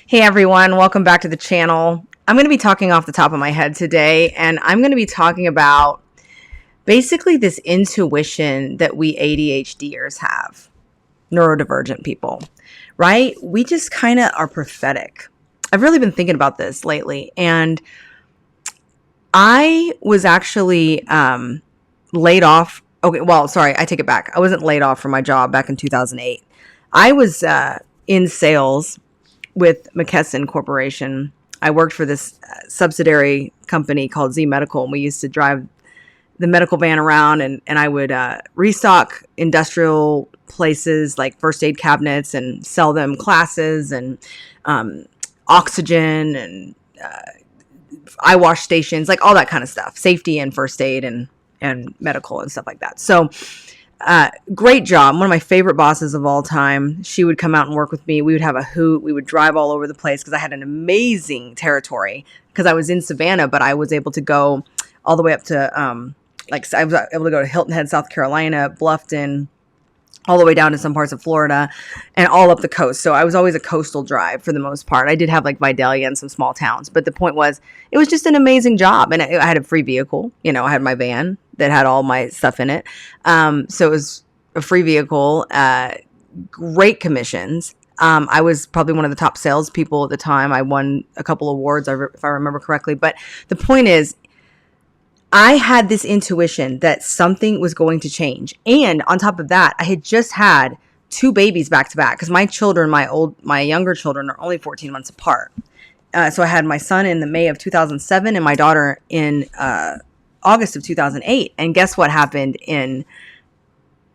Hey everyone, welcome back to the channel. I'm going to be talking off the top of my head today, and I'm going to be talking about basically this intuition that we ADHDers have, neurodivergent people, right? We just kind of are prophetic. I've really been thinking about this lately, and I was actually laid off. Okay, well, sorry, I take it back. I wasn't laid off from my job back in 2008. I was in sales with McKesson Corporation. I worked for this subsidiary company called Z Medical, and we used to drive the medical van around, and I would restock industrial places like first aid cabinets and sell them classes and oxygen and eye wash stations, like all that kind of stuff, safety and first aid and medical and stuff like that. So great job. One of my favorite bosses of all time. She would come out and work with me. We would have a hoot. We would drive all over the place because I had an amazing territory because I was in Savannah, but I was able to go all the way up to, I was able to go to Hilton Head, South Carolina, Bluffton, all the way down to some parts of Florida and all up the coast. So I was always a coastal drive for the most part. I did have like Vidalia and some small towns, but the point was it was just an amazing job. And I had a free vehicle. You know, I had my van that had all my stuff in it. So it was a free vehicle, great commissions. I was probably one of the top salespeople at the time. I won a couple awards, if I remember correctly. But the point is, I had this intuition that something was going to change. And on top of that, I had just had two babies back to back because my younger children are only 14 months apart. So I had my son in the May of 2007 and my daughter in August of 2008. And guess what happened in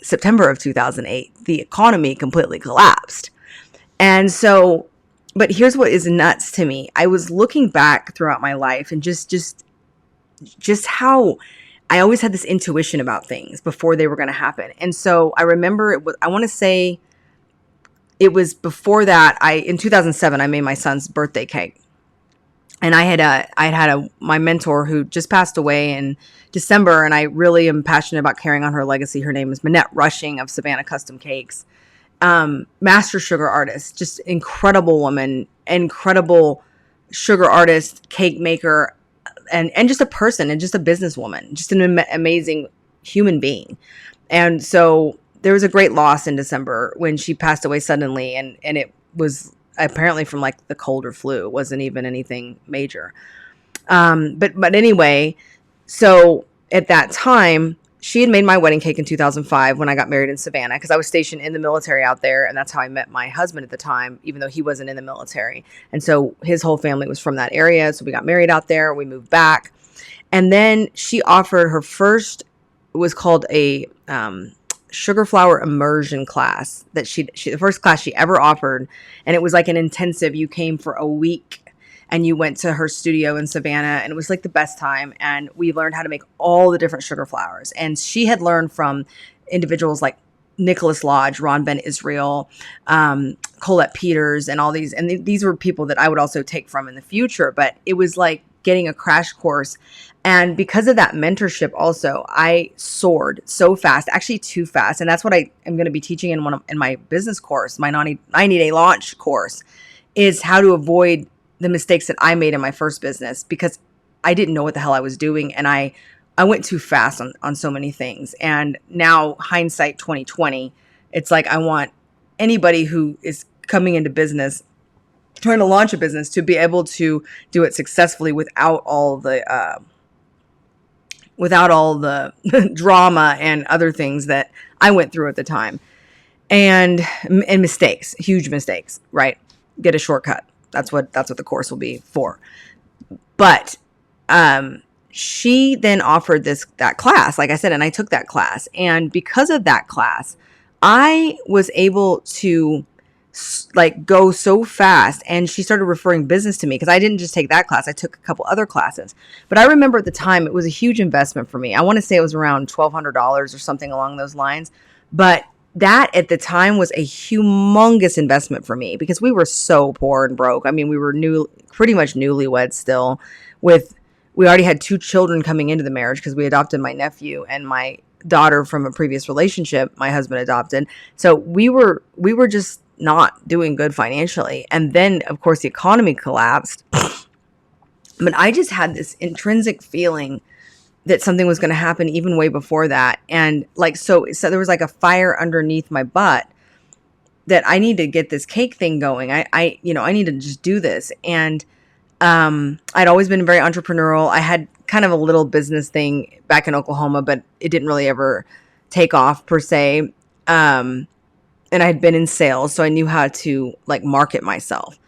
September of 2008? The economy completely collapsed. And so, but here's what is nuts to me. I was looking back throughout my life and just how I always had this intuition about things before they were going to happen. And so I remember I want to say it was before that, in 2007, I made my son's birthday cake. And I had my mentor who just passed away in December, and I really am passionate about carrying on her legacy. Her name is Minette Rushing of Savannah Custom Cakes. Master sugar artist, just incredible woman, incredible sugar artist, cake maker, and just a person and just a businesswoman, just an amazing human being. And so there was a great loss in December when she passed away suddenly. And it was apparently from like the cold or flu. It wasn't even anything major. But anyway, so at that time, she had made my wedding cake in 2005 when I got married in Savannah because I was stationed in the military out there. And that's how I met my husband at the time, even though he wasn't in the military. And so his whole family was from that area. So we got married out there. We moved back. And then she offered her first, it was called a sugar flour immersion class that she the first class she ever offered. And it was like an intensive. You came for a week and you went to her studio in Savannah, and it was like the best time. And we learned how to make all the different sugar flours. And she had learned from individuals like Nicholas Lodge, Ron Ben Israel, Colette Peters, and all these. And these were people that I would also take from in the future. But it was like getting a crash course. And because of that mentorship also, I soared so fast, actually too fast. And that's what I am going to be teaching in my business course, my 90-day launch course, is how to avoid the mistakes that I made in my first business because I didn't know what the hell I was doing. And I went too fast on so many things. And now hindsight 2020, it's like, I want anybody who is coming into business, trying to launch a business, to be able to do it successfully without all the drama and other things that I went through at the time and mistakes, huge mistakes, right? Get a shortcut. That's what the course will be for. But she then offered that class, like I said, and I took that class. And because of that class, I was able to like go so fast. And she started referring business to me because I didn't just take that class. I took a couple other classes. But I remember at the time, it was a huge investment for me. I want to say it was around $1,200 or something along those lines. But that at the time was a humongous investment for me because we were so poor and broke. I mean, we were pretty much newlyweds still. We already had 2 children coming into the marriage because we adopted my nephew and my daughter from a previous relationship my husband adopted. So we were just not doing good financially. And then, of course, the economy collapsed. But I just had this intrinsic feeling that something was going to happen even way before that. And like, so there was like a fire underneath my butt that I need to get this cake thing going. I need to just do this. And I'd always been very entrepreneurial. I had kind of a little business thing back in Oklahoma, but it didn't really ever take off per se. And I had been in sales, so I knew how to like market myself.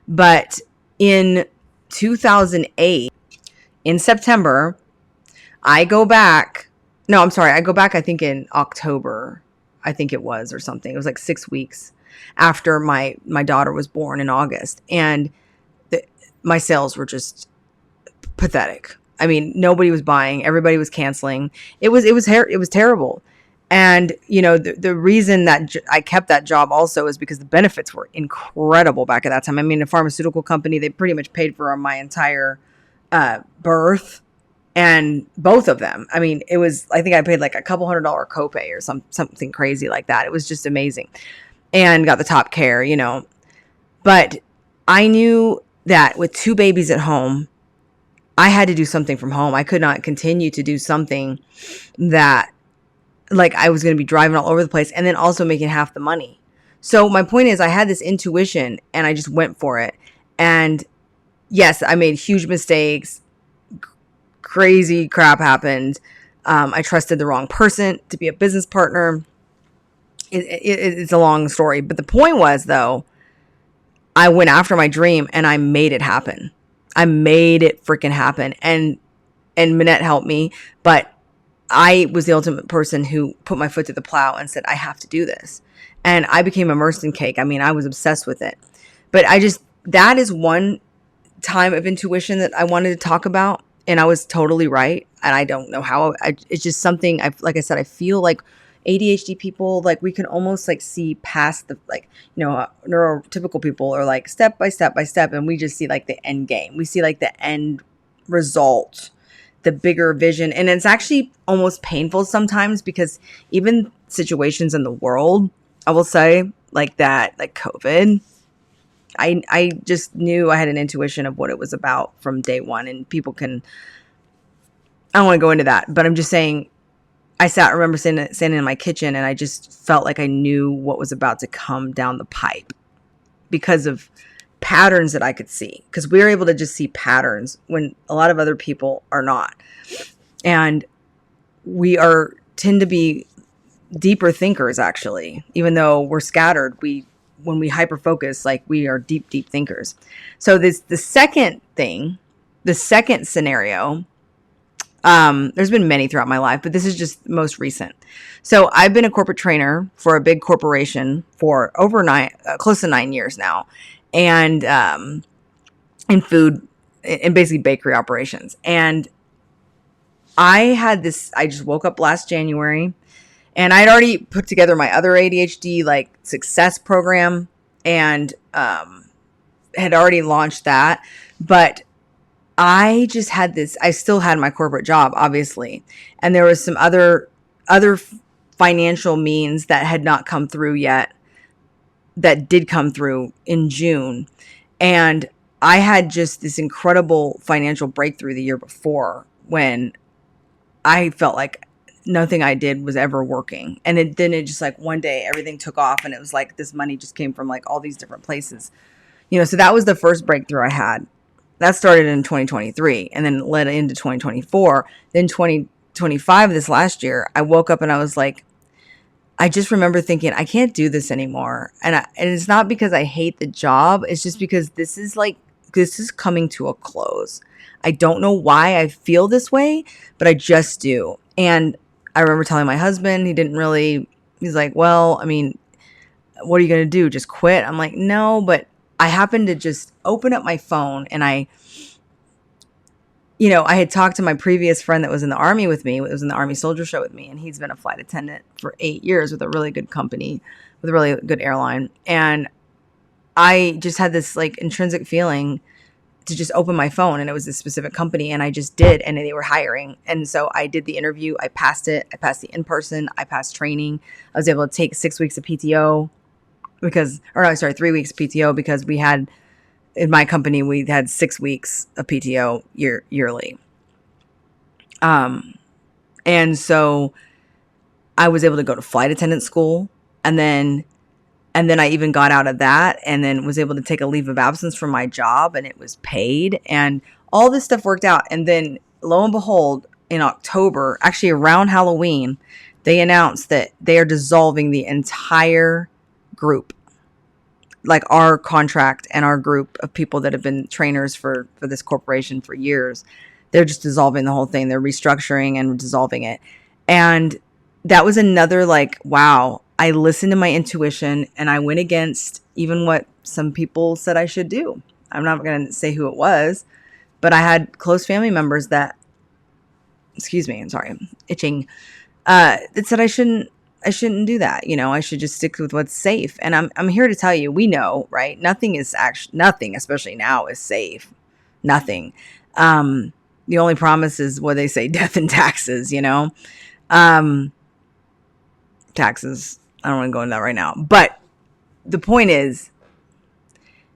But in 2008, in September, I go back, I think in October, I think it was, or something. It was like 6 weeks after my daughter was born in August. And my sales were just pathetic. I mean, nobody was buying. Everybody was canceling. It was terrible. And, you know, the reason that I kept that job also is because the benefits were incredible back at that time. I mean, a pharmaceutical company, they pretty much paid for my entire birth, and both of them. I mean, I think I paid like a couple $100 copay or something crazy like that. It was just amazing, and got the top care, you know. But I knew that with 2 babies at home, I had to do something from home. I could not continue to do something that, like, I was going to be driving all over the place and then also making half the money. So my point is, I had this intuition and I just went for it. And yes, I made huge mistakes. Crazy crap happened. I trusted the wrong person to be a business partner. It's a long story. But the point was, though, I went after my dream and I made it happen. I made it freaking happen. And Minette helped me, but I was the ultimate person who put my foot to the plow and said, I have to do this. And I became immersed in cake. I mean, I was obsessed with it. But that is one time of intuition that I wanted to talk about. And I was totally right. And I don't know how. It's just something, like I said, I feel like ADHD people, like, we can almost like see past the, like, you know, neurotypical people are like step by step by step. And we just see like the end game. We see like the end result, the bigger vision. And it's actually almost painful sometimes, because even situations in the world, I will say, like that, like COVID, I just knew, I had an intuition of what it was about from day one. And people can, I don't want to go into that, but I'm just saying, I remember standing in my kitchen and I just felt like I knew what was about to come down the pipe because of patterns that I could see, because we were able to just see patterns when a lot of other people are not. And we tend to be deeper thinkers, actually, even though we're scattered. When we hyper focus, like, we are deep thinkers. So the second scenario, there's been many throughout my life, but this is just most recent. So I've been a corporate trainer for a big corporation for over close to 9 years now. And, in food and basically bakery operations. And I just woke up last January and I'd already put together my other ADHD like success program and, had already launched that, but I just had I still had my corporate job, obviously. And there was some other financial means that had not come through yet, that did come through in June. And I had just this incredible financial breakthrough the year before, when I felt like nothing I did was ever working. And then it just, like, one day everything took off, and it was like this money just came from like all these different places. You know, so that was the first breakthrough I had. That started in 2023 and then led into 2024. Then 2025, this last year, I woke up and I was like, I just remember thinking, I can't do this anymore. And it's not because I hate the job. It's just because this is coming to a close. I don't know why I feel this way, but I just do. And I remember telling my husband, he's like, well, I mean, what are you going to do? Just quit? I'm like, no, but I happened to just open up my phone and I had talked to my previous friend that was in the Army with me. It was in the Army Soldier Show with me. And he's been a flight attendant for 8 years with a really good company, with a really good airline. And I just had this like intrinsic feeling to just open my phone, and it was this specific company, and I just did, and they were hiring. And so I did the interview. I passed it. I passed the in-person. I passed training. I was able to take 6 weeks of PTO. because, or no, sorry, 3 weeks PTO, because we had, in my company, we had 6 weeks of PTO yearly. And so I was able to go to flight attendant school, and then I even got out of that and then was able to take a leave of absence from my job, and it was paid, and all this stuff worked out. And then lo and behold, in October, actually around Halloween, they announced that they are dissolving the entire group, like our contract and our group of people that have been trainers for this corporation for years. They're just dissolving the whole thing. They're restructuring and dissolving it. And that was another, like, wow, I listened to my intuition and I went against even what some people said I should do. I'm not going to say who it was, but I had close family members that, excuse me, I'm sorry, I'm itching, that said I shouldn't do that. You know, I should just stick with what's safe. And I'm here to tell you, we know, right? Nothing, especially now, is safe. Nothing. The only promise is what they say, death and taxes, you know? Taxes, I don't want to go into that right now. But the point is,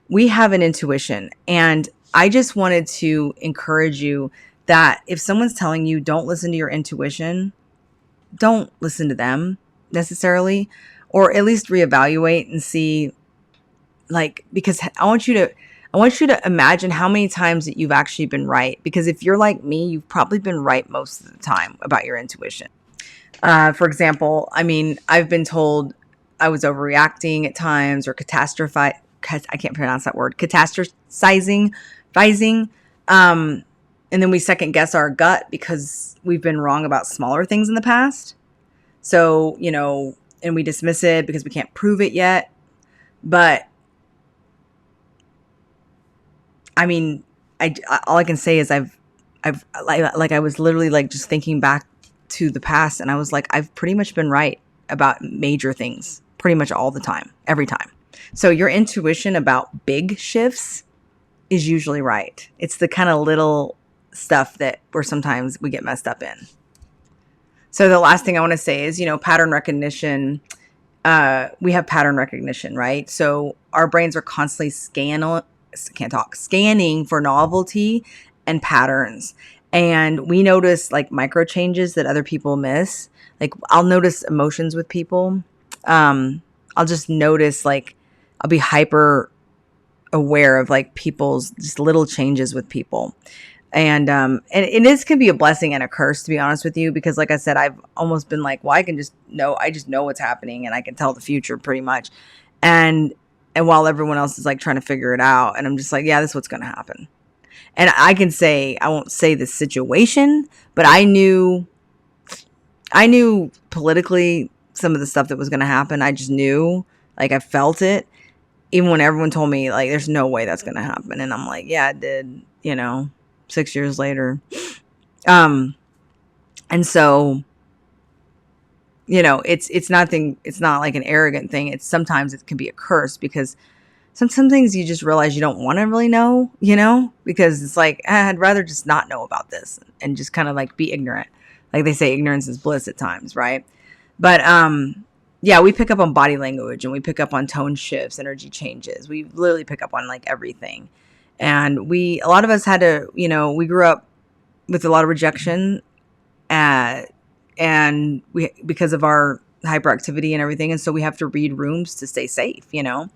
we have an intuition. And I just wanted to encourage you that if someone's telling you don't listen to your intuition, don't listen to them necessarily, or at least reevaluate and see, like, because I want you to imagine how many times that you've actually been right. Because if you're like me, you've probably been right most of the time about your intuition. For example, I mean, I've been told I was overreacting at times, or I can't pronounce that word, catastrophizing. And then we second guess our gut because we've been wrong about smaller things in the past. So, you know, and we dismiss it because we can't prove it yet. But I mean, all I can say is I was literally like just thinking back to the past, and I was like, I've pretty much been right about major things pretty much all the time, every time. So your intuition about big shifts is usually right. It's the kind of little stuff that where sometimes we get messed up in. So the last thing I want to say is, you know, pattern recognition. We have pattern recognition, right? So our brains are constantly scanning for novelty and patterns. And we notice like micro changes that other people miss. Like I'll notice emotions with people. I'll just notice, like, I'll be hyper aware of like people's just little changes with people. And this can be a blessing and a curse, to be honest with you, because like I said, I've almost been like, well, I just know what's happening and I can tell the future pretty much. And while everyone else is like trying to figure it out, and I'm just like, yeah, this is what's going to happen. And I can say, I won't say the situation, but I knew politically some of the stuff that was going to happen. I just knew, like, I felt it, even when everyone told me like, there's no way that's going to happen. And I'm like, yeah, it did, you know, 6 years later. And so, you know, it's not like an arrogant thing. It's sometimes it can be a curse, because some things you just realize you don't want to really know, you know, because it's like, I'd rather just not know about this and just kind of like be ignorant. Like they say, ignorance is bliss at times, right? But yeah, we pick up on body language, and we pick up on tone shifts, energy changes. We literally pick up on like everything. And a lot of us had to, you know, we grew up with a lot of rejection, and because of our hyperactivity and everything. And so we have to read rooms to stay safe, you know?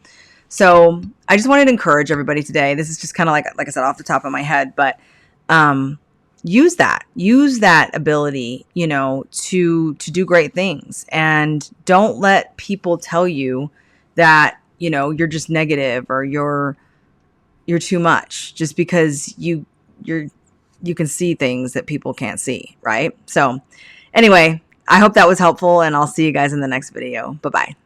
So I just wanted to encourage everybody today. This is just kind of like I said, off the top of my head, but use that ability, you know, to do great things. And don't let people tell you that, you know, you're just negative or you're too much, just because you can see things that people can't see, right? So anyway, I hope that was helpful, and I'll see you guys in the next video. Bye-bye.